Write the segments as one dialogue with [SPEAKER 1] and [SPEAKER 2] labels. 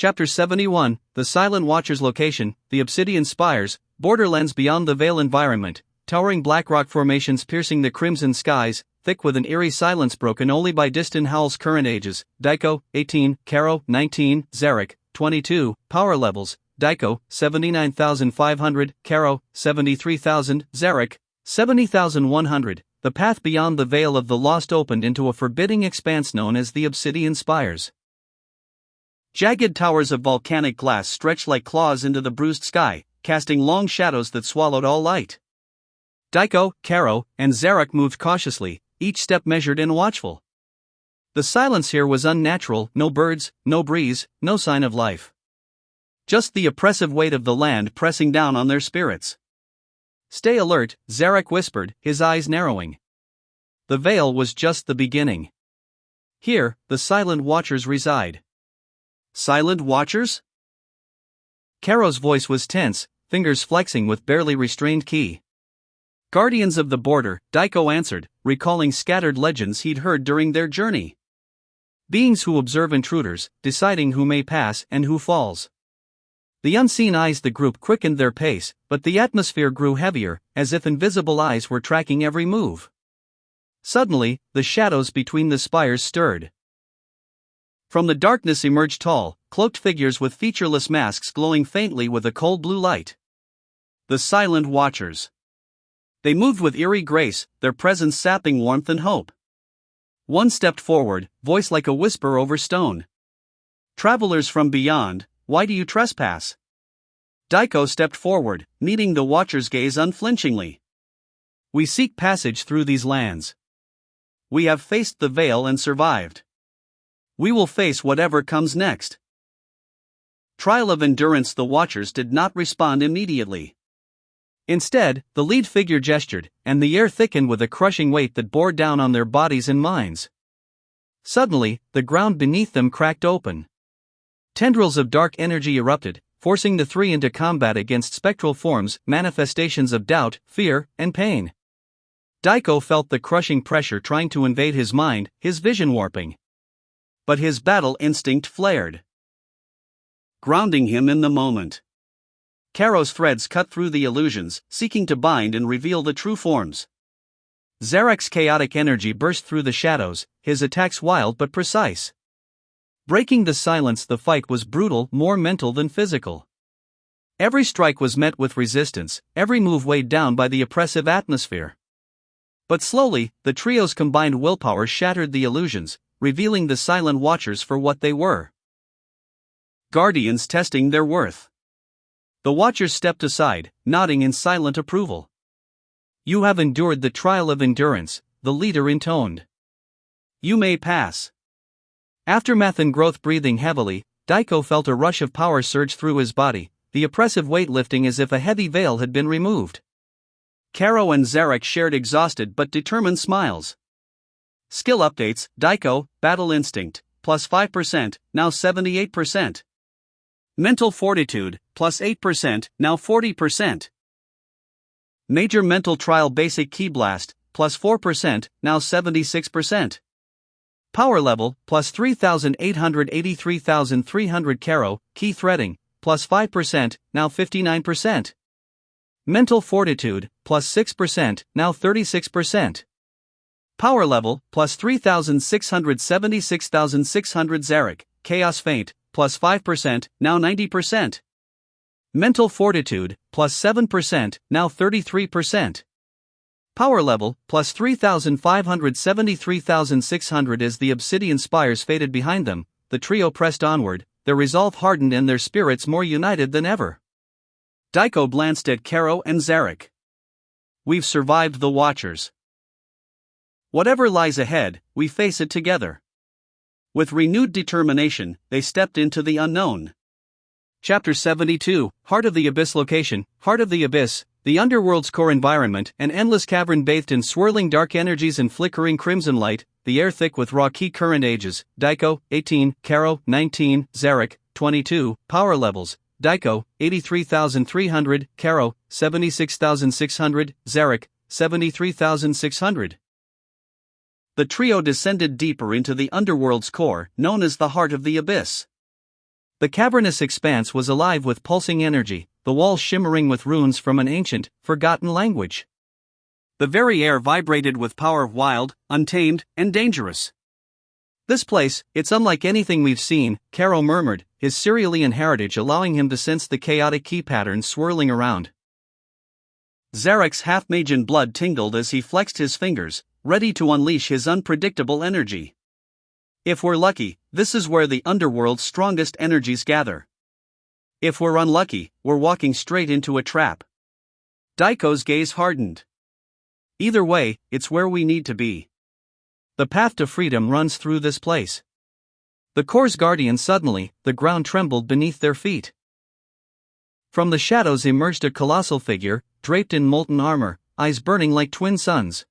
[SPEAKER 1] Chapter 71, The Silent Watcher's Location, The Obsidian Spires, Borderlands Beyond the Veil Environment, towering black rock formations piercing the crimson skies, thick with an eerie silence broken only by distant howls. Current ages, Daiko, 18, Karo, 19, Zarek, 22, power levels, Daiko, 79,500, Karo, 73,000, Zarek, 70,100. The path beyond the Veil of the Lost opened into a forbidding expanse known as the Obsidian Spires. Jagged towers of volcanic glass stretched like claws into the bruised sky, casting long shadows that swallowed all light. Daiko, Karo, and Zarek moved cautiously, each step measured and watchful. The silence here was unnatural, no birds, no breeze, no sign of life. Just the oppressive weight of the land pressing down on their spirits. "Stay alert," Zarek whispered, his eyes narrowing. The veil was just the beginning. Here, the silent watchers reside. Silent watchers? Karo's voice was tense, fingers flexing with barely restrained ki. Guardians of the border, Daiko answered, recalling scattered legends he'd heard during their journey. Beings who observe intruders, deciding who may pass and who falls. The unseen eyes. The group quickened their pace, but the atmosphere grew heavier, as if invisible eyes were tracking every move. Suddenly, the shadows between the spires stirred. From the darkness emerged tall, cloaked figures with featureless masks glowing faintly with a cold blue light. The Silent Watchers. They moved with eerie grace, their presence sapping warmth and hope. One stepped forward, voice like a whisper over stone. "Travelers from beyond, why do you trespass?" Daiko stepped forward, meeting the Watcher's gaze unflinchingly. "We seek passage through these lands. We have faced the veil and survived. We will face whatever comes next." Trial of endurance. The Watchers did not respond immediately. Instead, the lead figure gestured, and the air thickened with a crushing weight that bore down on their bodies and minds. Suddenly, the ground beneath them cracked open. Tendrils of dark energy erupted, forcing the three into combat against spectral forms, manifestations of doubt, fear, and pain. Daiko felt the crushing pressure trying to invade his mind, his vision warping. But his battle instinct flared, grounding him in the moment. Karo's threads cut through the illusions, seeking to bind and reveal the true forms. Zarek's chaotic energy burst through the shadows, his attacks wild but precise. Breaking the silence. The fight was brutal, more mental than physical. Every strike was met with resistance, every move weighed down by the oppressive atmosphere. But slowly, the trio's combined willpower shattered the illusions, revealing the Silent Watchers for what they were. Guardians testing their worth. The Watchers stepped aside, nodding in silent approval. "You have endured the trial of endurance," the leader intoned. "You may pass." Aftermath and growth. Breathing heavily, Daiko felt a rush of power surge through his body, the oppressive weight lifting as if a heavy veil had been removed. Karo and Zarek shared exhausted but determined smiles. Skill updates. Daiko, Battle Instinct, plus 5%, now 78%. Mental Fortitude, plus 8%, now 40%. Major Mental Trial Basic Ki Blast, plus 4%, now 76%. Power Level, plus 3,883,300. Karo, Ki Threading, plus 5%, now 59%. Mental Fortitude, plus 6%, now 36%. Power Level, plus 3,676,600. Zarek, Chaos Feint, plus 5%, now 90%. Mental Fortitude, plus 7%, now 33%. Power Level, plus 3,573,600. As the Obsidian Spires faded behind them, the trio pressed onward, their resolve hardened and their spirits more united than ever. Daiko glanced at Karo and Zarek. "We've survived the Watchers. Whatever lies ahead, we face it together." With renewed determination, they stepped into the unknown. Chapter 72, Heart of the Abyss. Location. Heart of the Abyss, the underworld's core environment, an endless cavern bathed in swirling dark energies and flickering crimson light, the air thick with raw ki. Current ages, Daiko, 18, Karo, 19, Zarek, 22, power levels, Daiko, 83,300, Karo, 76,600, Zarek, 73,600. The trio descended deeper into the underworld's core, known as the Heart of the Abyss. The cavernous expanse was alive with pulsing energy, the walls shimmering with runes from an ancient, forgotten language. The very air vibrated with power, wild, untamed, and dangerous. "This place, it's unlike anything we've seen," Caro murmured, his Cerealian heritage allowing him to sense the chaotic key patterns swirling around. Zarek's half-Magian blood tingled as he flexed his fingers, ready to unleash his unpredictable energy. If we're lucky, this is where the underworld's strongest energies gather. If we're unlucky, we're walking straight into a trap. Daiko's gaze hardened. Either way, it's where we need to be. The path to freedom runs through this place. The core's guardian suddenly, the ground trembled beneath their feet. From the shadows emerged a colossal figure, draped in molten armor, eyes burning like twin suns.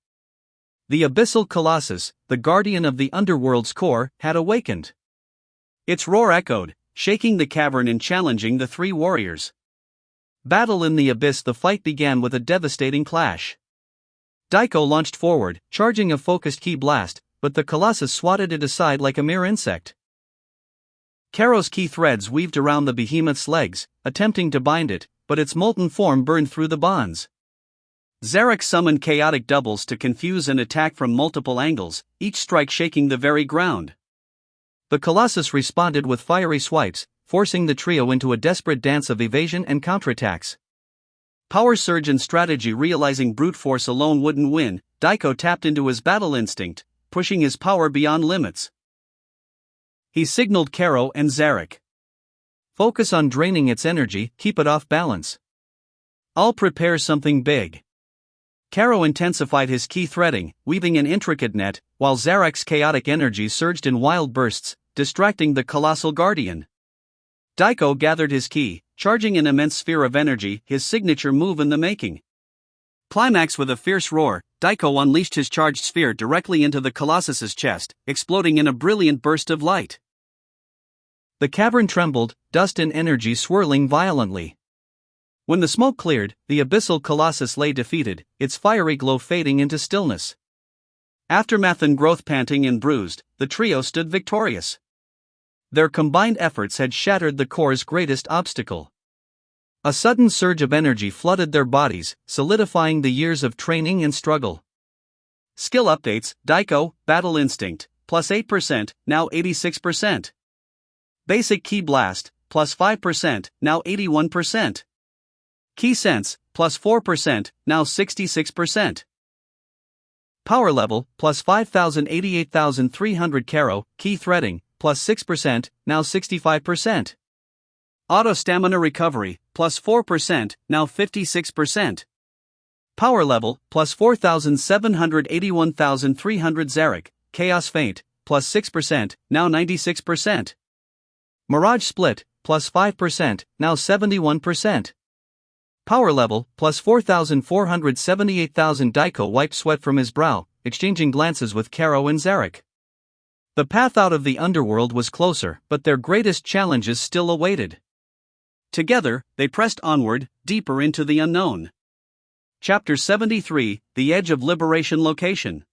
[SPEAKER 1] The abyssal colossus, the guardian of the underworld's core, had awakened. Its roar echoed, shaking the cavern and challenging the three warriors. Battle in the abyss. The fight began with a devastating clash. Daiko launched forward, charging a focused ki blast, but the colossus swatted it aside like a mere insect. Caro's ki threads weaved around the behemoth's legs, attempting to bind it, but its molten form burned through the bonds. Zarek summoned chaotic doubles to confuse and attack from multiple angles, each strike shaking the very ground. The colossus responded with fiery swipes, forcing the trio into a desperate dance of evasion and counterattacks. Power surge and strategy. Realizing brute force alone wouldn't win, Daiko tapped into his battle instinct, pushing his power beyond limits. He signaled Caro and Zarek. "Focus on draining its energy, keep it off balance. I'll prepare something big." Caro intensified his ki threading, weaving an intricate net, while Zarek's chaotic energy surged in wild bursts, distracting the colossal guardian. Daiko gathered his ki, charging an immense sphere of energy, his signature move in the making. Climax. With a fierce roar, Daiko unleashed his charged sphere directly into the colossus's chest, exploding in a brilliant burst of light. The cavern trembled, dust and energy swirling violently. When the smoke cleared, the abyssal colossus lay defeated, its fiery glow fading into stillness. Aftermath and growth. Panting and bruised, the trio stood victorious. Their combined efforts had shattered the core's greatest obstacle. A sudden surge of energy flooded their bodies, solidifying the years of training and struggle. Skill updates. Daiko, Battle Instinct, plus 8%, now 86%. Basic Ki Blast, plus 5%, now 81%. Ki Sense, plus 4%, now 66%. Power Level, plus 5,088,300. Caro, Ki Threading, plus 6%, now 65%. Auto Stamina Recovery, plus 4%, now 56%. Power Level, plus 4,781,300. Zarek, Chaos Feint, plus 6%, now 96%. Mirage Split, plus 5%, now 71%. Power Level, plus 4,478,000. Daiko wiped sweat from his brow, exchanging glances with Caro and Zarek. The path out of the underworld was closer, but their greatest challenges still awaited. Together, they pressed onward, deeper into the unknown. Chapter 73, The Edge of Liberation. Location.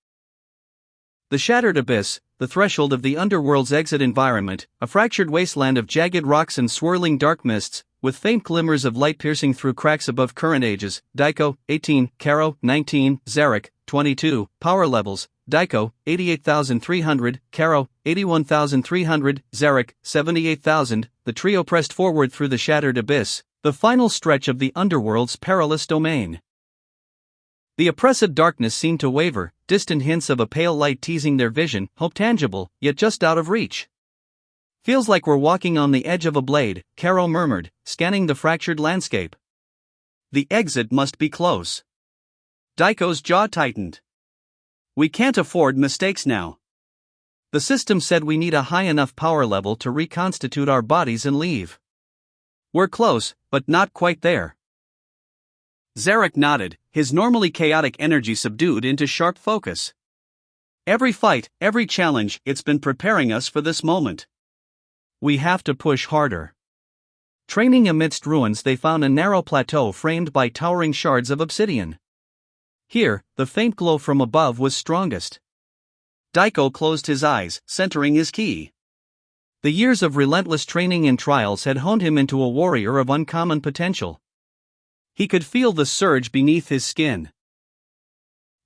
[SPEAKER 1] The shattered abyss, the threshold of the underworld's exit environment, a fractured wasteland of jagged rocks and swirling dark mists, with faint glimmers of light piercing through cracks above current ages. Daiko, 18, Caro, 19, Zarek, 22. Power levels. Daiko, 88,300, Caro, 81,300, Zarek, 78,000. The trio pressed forward through the shattered abyss, the final stretch of the underworld's perilous domain. The oppressive darkness seemed to waver, distant hints of a pale light teasing their vision, hope tangible, yet just out of reach. "Feels like we're walking on the edge of a blade," Caro murmured, scanning the fractured landscape. "The exit must be close." Daiko's jaw tightened. "We can't afford mistakes now. The system said we need a high enough power level to reconstitute our bodies and leave. We're close, but not quite there." Zarek nodded, his normally chaotic energy subdued into sharp focus. "Every fight, every challenge, it's been preparing us for this moment. We have to push harder." Training amidst ruins, they found a narrow plateau framed by towering shards of obsidian. Here, the faint glow from above was strongest. Daiko closed his eyes, centering his ki. The years of relentless training and trials had honed him into a warrior of uncommon potential. He could feel the surge beneath his skin,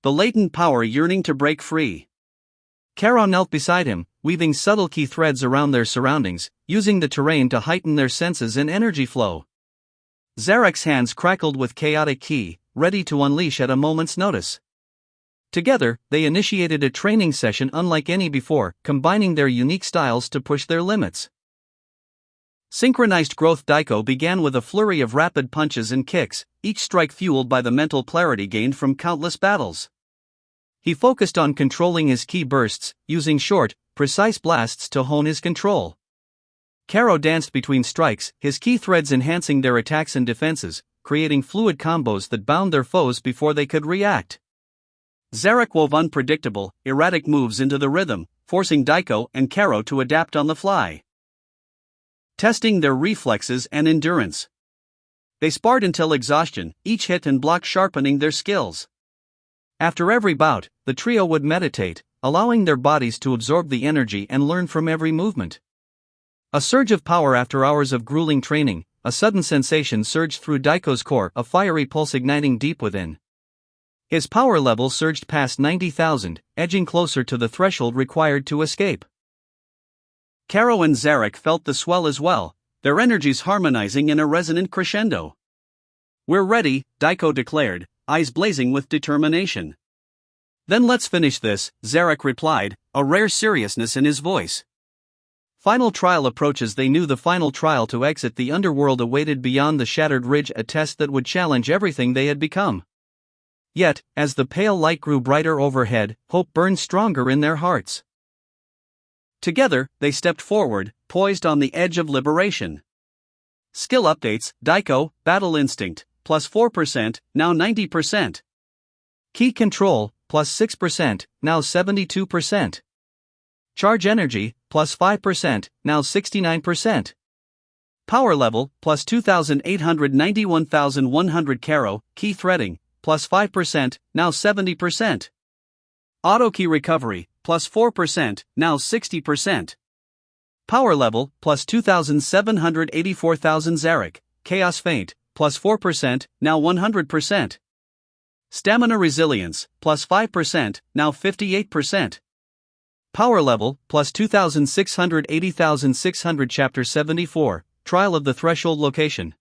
[SPEAKER 1] the latent power yearning to break free. Karo knelt beside him, weaving subtle key threads around their surroundings, using the terrain to heighten their senses and energy flow. Zarek's hands crackled with chaotic ki, ready to unleash at a moment's notice. Together, they initiated a training session unlike any before, combining their unique styles to push their limits. Synchronized growth. Daiko began with a flurry of rapid punches and kicks, each strike fueled by the mental clarity gained from countless battles. He focused on controlling his ki bursts, using short, precise blasts to hone his control. Karo danced between strikes, his ki threads enhancing their attacks and defenses, creating fluid combos that bound their foes before they could react. Zarek wove unpredictable, erratic moves into the rhythm, forcing Daiko and Karo to adapt on the fly, testing their reflexes and endurance. They sparred until exhaustion, each hit and block sharpening their skills. After every bout, the trio would meditate, allowing their bodies to absorb the energy and learn from every movement. A surge of power. After hours of grueling training, a sudden sensation surged through Daiko's core, a fiery pulse igniting deep within. His power level surged past 90,000, edging closer to the threshold required to escape. Karo and Zarek felt the swell as well, their energies harmonizing in a resonant crescendo. "We're ready," Daiko declared, eyes blazing with determination. "Then let's finish this," Zarek replied, a rare seriousness in his voice. Final trial approaches. They knew the final trial to exit the underworld awaited beyond the shattered ridge, a test that would challenge everything they had become. Yet, as the pale light grew brighter overhead, hope burned stronger in their hearts. Together, they stepped forward, poised on the edge of liberation. Skill updates. Daiko, Battle Instinct, plus 4%, now 90%. Ki Control, plus 6%, now 72%. Charge Energy, plus 5%, now 69%. Power Level, plus 2,891,100. Karo, Ki Threading, plus 5%, now 70%. Auto Ki Recovery, plus 4%, now 60%. Power Level, plus 2,784,000. Zarek, Chaos Feint, plus 4%, now 100%. Stamina Resilience, plus 5%, now 58%. Power Level, plus 2,680,600. Chapter 74, Trial of the Threshold. Location: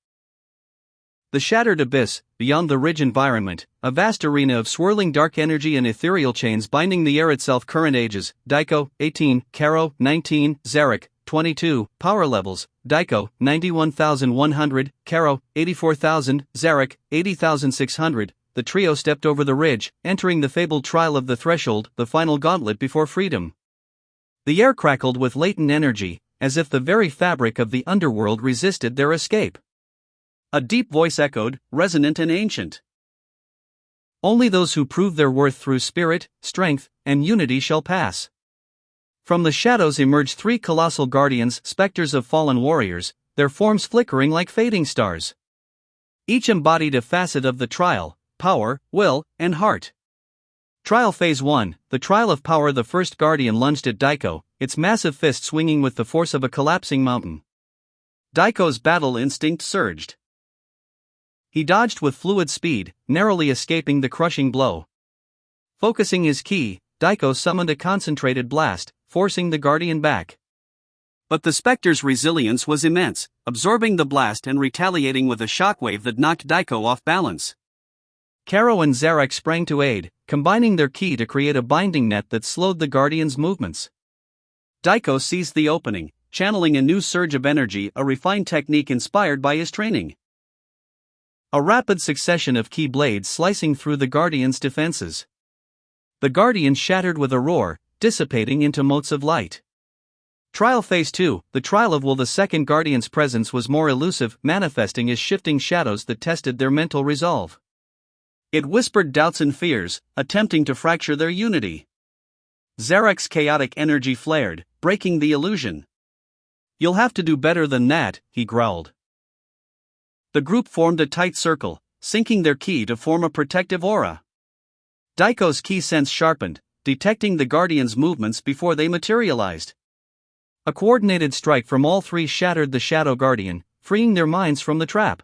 [SPEAKER 1] the Shattered Abyss, beyond the ridge environment, a vast arena of swirling dark energy and ethereal chains binding the air itself. Current ages: Daiko, 18, Karo, 19, Zarek, 22. Power levels: Daiko, 91,100, Karo, 84,000, Zarek, 80,600. The trio stepped over the ridge, entering the fabled trial of the threshold, the final gauntlet before freedom. The air crackled with latent energy, as if the very fabric of the underworld resisted their escape. A deep voice echoed, resonant and ancient. "Only those who prove their worth through spirit, strength, and unity shall pass." From the shadows emerged three colossal guardians, specters of fallen warriors, their forms flickering like fading stars. Each embodied a facet of the trial: power, will, and heart. Trial Phase 1, the Trial of Power. The first guardian lunged at Daiko, its massive fist swinging with the force of a collapsing mountain. Daiko's battle instinct surged. He dodged with fluid speed, narrowly escaping the crushing blow. Focusing his ki, Daiko summoned a concentrated blast, forcing the guardian back. But the specter's resilience was immense, absorbing the blast and retaliating with a shockwave that knocked Daiko off balance. Karo and Zarek sprang to aid, combining their ki to create a binding net that slowed the guardian's movements. Daiko seized the opening, channeling a new surge of energy, a refined technique inspired by his training. A rapid succession of ki blades slicing through the guardian's defenses. The guardian shattered with a roar, dissipating into motes of light. Trial Phase 2, the Trial of Will. The second guardian's presence was more elusive, manifesting as shifting shadows that tested their mental resolve. It whispered doubts and fears, attempting to fracture their unity. Zarek's chaotic energy flared, breaking the illusion. "You'll have to do better than that," he growled. The group formed a tight circle, syncing their ki to form a protective aura. Daiko's ki sense sharpened, detecting the guardian's movements before they materialized. A coordinated strike from all three shattered the Shadow Guardian, freeing their minds from the trap.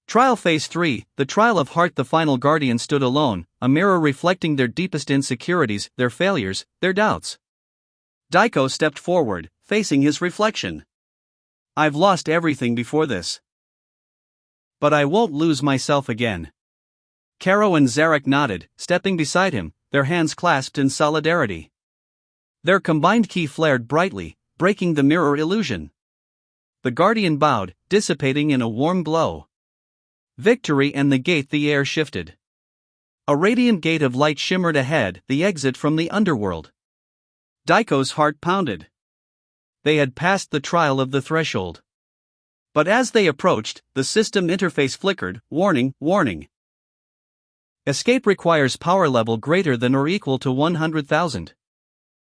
[SPEAKER 1] Trial Phase 3, the trial of heart. The final Guardian stood alone, a mirror reflecting their deepest insecurities, their failures, their doubts. Daiko stepped forward, facing his reflection. I've lost everything before this. But I won't lose myself again. Karo and Zarek nodded, stepping beside him, their hands clasped in solidarity. Their combined ki flared brightly, breaking the mirror illusion. The Guardian bowed, dissipating in a warm glow. Victory and the gate. The air shifted. A radiant gate of light shimmered ahead, the exit from the underworld. Daiko's heart pounded. They had passed the trial of the threshold. But as they approached, the system interface flickered, warning, warning. Escape requires power level greater than or equal to 100,000.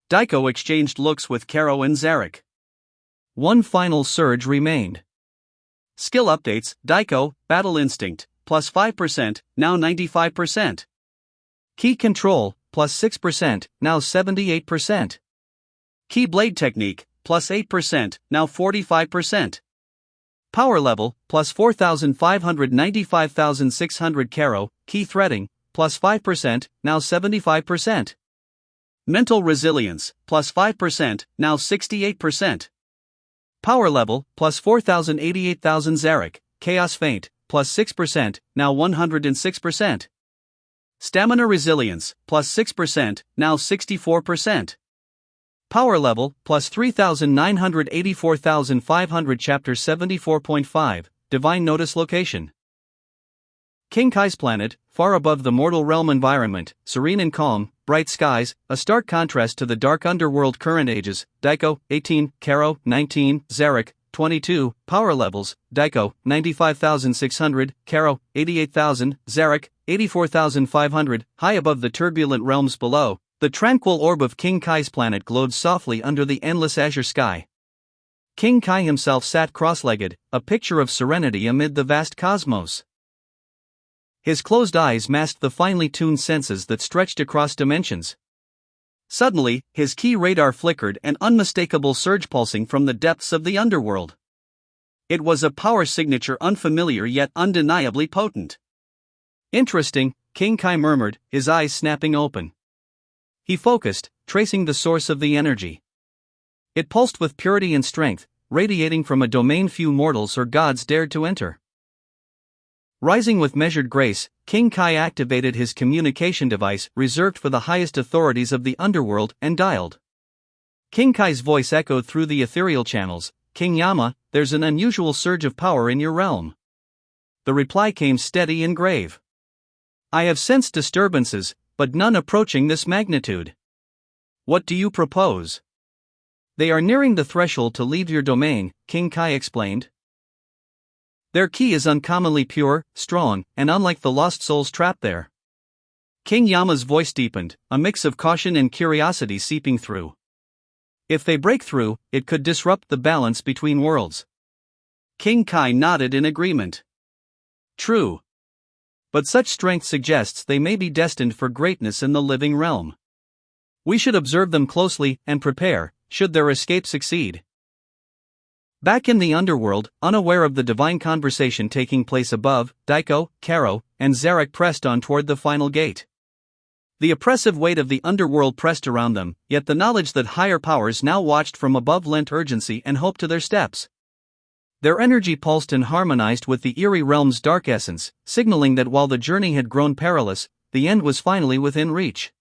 [SPEAKER 1] Daiko exchanged looks with Karo and Zarek. One final surge remained. Skill updates: Daiko, Battle Instinct, plus 5%, now 95%. Ki Control, plus 6%, now 78%. Ki Blade Technique, plus 8%, now 45%. Power Level, plus 4,500 95,600. Karo, Ki Threading, plus 5%, now 75%. Mental Resilience, plus 5%, now 68%. Power Level, plus 4,088,000. Zarek, Chaos Feint, plus 6%, now 106%. Stamina Resilience, plus 6%, now 64%. Power Level, plus 3,984,500. Chapter 74.5, Divine Notice. Location: King Kai's planet, far above the mortal realm. Environment: serene and calm, bright skies, a stark contrast to the dark underworld. Current ages: Daiko, 18, Karo, 19, Zarek, 22. Power levels: Daiko, 95,600, Karo, 88,000, Zarek, 84,500. High above the turbulent realms below, the tranquil orb of King Kai's planet glowed softly under the endless azure sky. King Kai himself sat cross-legged, a picture of serenity amid the vast cosmos. His closed eyes masked the finely tuned senses that stretched across dimensions. Suddenly, his ki radar flickered, an unmistakable surge pulsing from the depths of the underworld. It was a power signature unfamiliar yet undeniably potent. Interesting, King Kai murmured, his eyes snapping open. He focused, tracing the source of the energy. It pulsed with purity and strength, radiating from a domain few mortals or gods dared to enter. Rising with measured grace, King Kai activated his communication device reserved for the highest authorities of the underworld and dialed. King Kai's voice echoed through the ethereal channels, "King Yama, there's an unusual surge of power in your realm." The reply came steady and grave. "I have sensed disturbances, but none approaching this magnitude. What do you propose?" "They are nearing the threshold to leave your domain," King Kai explained. "Their ki is uncommonly pure, strong, and unlike the lost souls trapped there." King Yama's voice deepened, a mix of caution and curiosity seeping through. "If they break through, it could disrupt the balance between worlds." King Kai nodded in agreement. "True. But such strength suggests they may be destined for greatness in the living realm. We should observe them closely and prepare, should their escape succeed." Back in the underworld, unaware of the divine conversation taking place above, Daiko, Karo, and Zarek pressed on toward the final gate. The oppressive weight of the underworld pressed around them, yet the knowledge that higher powers now watched from above lent urgency and hope to their steps. Their energy pulsed and harmonized with the eerie realm's dark essence, signaling that while the journey had grown perilous, the end was finally within reach.